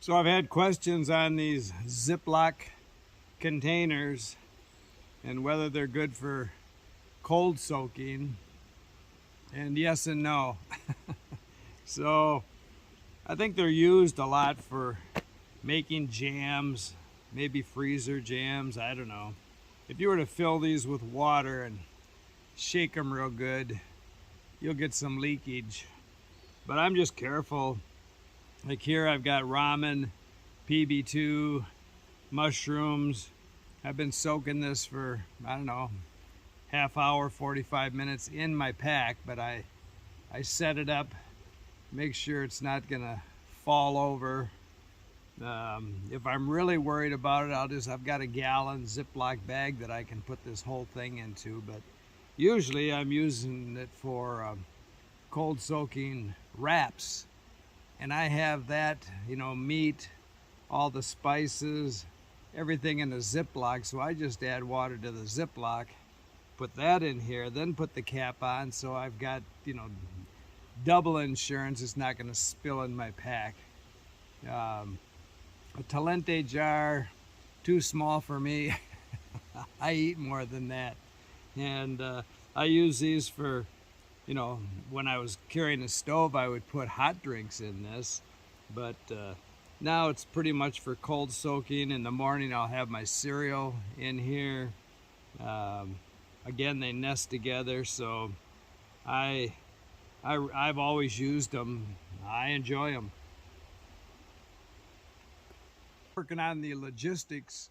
So I've had questions on these Ziploc containers and whether they're good for cold soaking, and yes and no. So I think they're used a lot for making jams, maybe freezer jams, I don't know. If you were to fill these with water and shake them real good, you'll get some leakage. But I'm just careful. Like here I've got ramen, PB2, mushrooms. I've been soaking this for, I don't know, half hour, 45 minutes in my pack, but I set it up, make sure it's not gonna fall over. If I'm really worried about it, I've got a gallon Ziploc bag that I can put this whole thing into, but usually I'm using it for cold soaking wraps. And I have that, meat, all the spices, everything in a Ziploc. So I just add water to the Ziploc, put that in here, then put the cap on. So I've got, double insurance. It's not going to spill in my pack. A Talente jar, too small for me. I eat more than that. And I use these for, when I was carrying a stove, I would put hot drinks in this. But now it's pretty much for cold soaking. In the morning, I'll have my cereal in here. Again, they nest together, so I've always used them. I enjoy them. Working on the logistics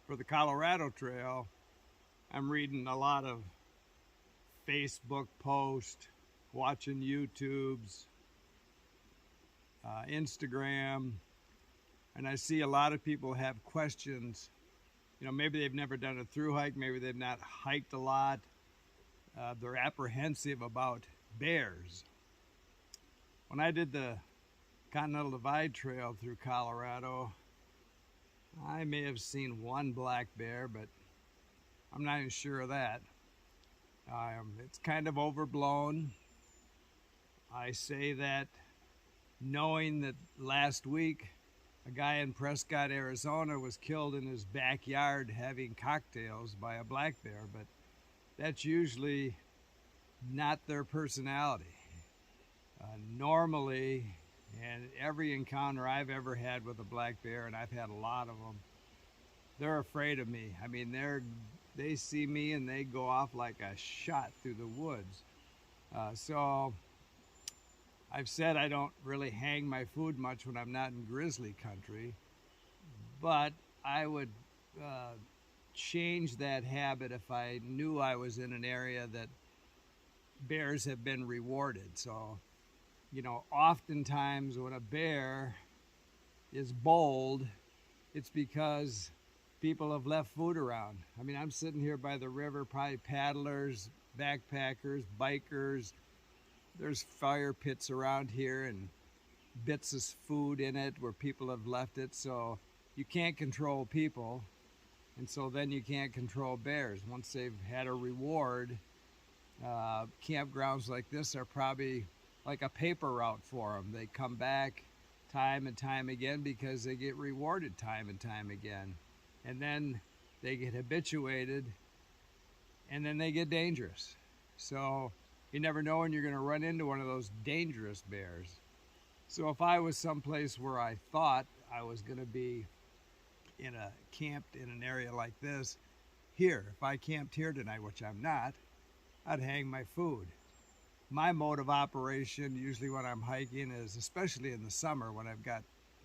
for the Colorado Trail, I'm reading a lot of Facebook posts, watching YouTubes, Instagram, and I see a lot of people have questions. Maybe they've never done a thru hike, maybe they've not hiked a lot. They're apprehensive about bears. When I did the Continental Divide Trail through Colorado, I may have seen one black bear, but I'm not even sure of that. It's kind of overblown. I say that knowing that last week a guy in Prescott, Arizona was killed in his backyard having cocktails by a black bear, but that's usually not their personality. Normally, and every encounter I've ever had with a black bear, and I've had a lot of them, they're afraid of me. I mean, they see me and they go off like a shot through the woods. So I've said I don't really hang my food much when I'm not in grizzly country, but I would change that habit if I knew I was in an area that bears have been rewarded. So, oftentimes when a bear is bold, it's because people have left food around. I mean, I'm sitting here by the river, probably paddlers, backpackers, bikers. There's fire pits around here and bits of food in it where people have left it. So you can't control people. And so then you can't control bears. Once they've had a reward, campgrounds like this are probably like a paper route for them. They come back time and time again because they get rewarded time and time again. And then they get habituated, and then they get dangerous. So you never know when you're going to run into one of those dangerous bears. So if I was someplace where I thought I was going to be camped in an area like this, here, if I camped here tonight, which I'm not, I'd hang my food. My mode of operation, usually when I'm hiking, is, especially in the summer when I've got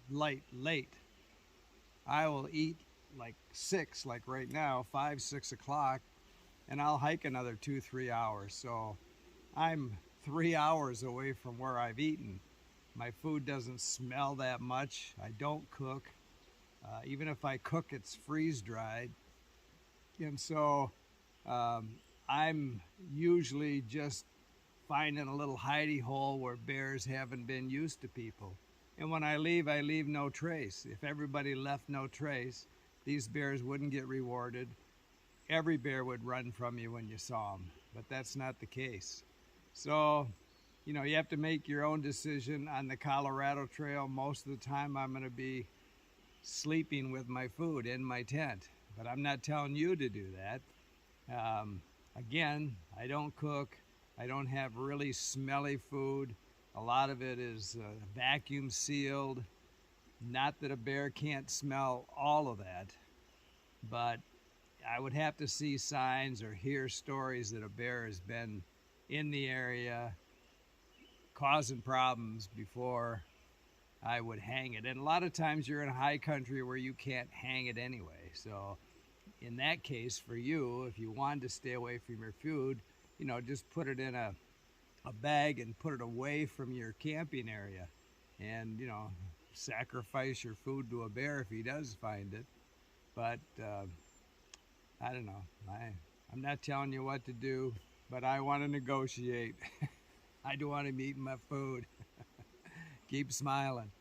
light late, I will eat like 6, like right now, 5, 6 o'clock, and I'll hike another 2-3 hours. So I'm 3 hours away from where I've eaten. My food doesn't smell that much. I don't cook. Even if I cook, it's freeze dried. And so I'm usually just finding a little hidey hole where bears haven't been used to people. And when I leave no trace. If everybody left no trace, these bears wouldn't get rewarded. Every bear would run from you when you saw them, but that's not the case. So you know, you have to make your own decision. On the Colorado Trail, most of the time I'm going to be sleeping with my food in my tent, but I'm not telling you to do that. Again, I don't cook. I don't have really smelly food. A lot of it is vacuum sealed. Not that a bear can't smell all of that, but I would have to see signs or hear stories that a bear has been in the area causing problems before I would hang it. And a lot of times you're in a high country where you can't hang it anyway. So in that case, for you, if you wanted to stay away from your food, you know, just put it in a bag and put it away from your camping area, and, you know, sacrifice your food to a bear if he does find it. But I don't know. I'm not telling you what to do, but I want to negotiate. I do want to eat my food. Keep smiling.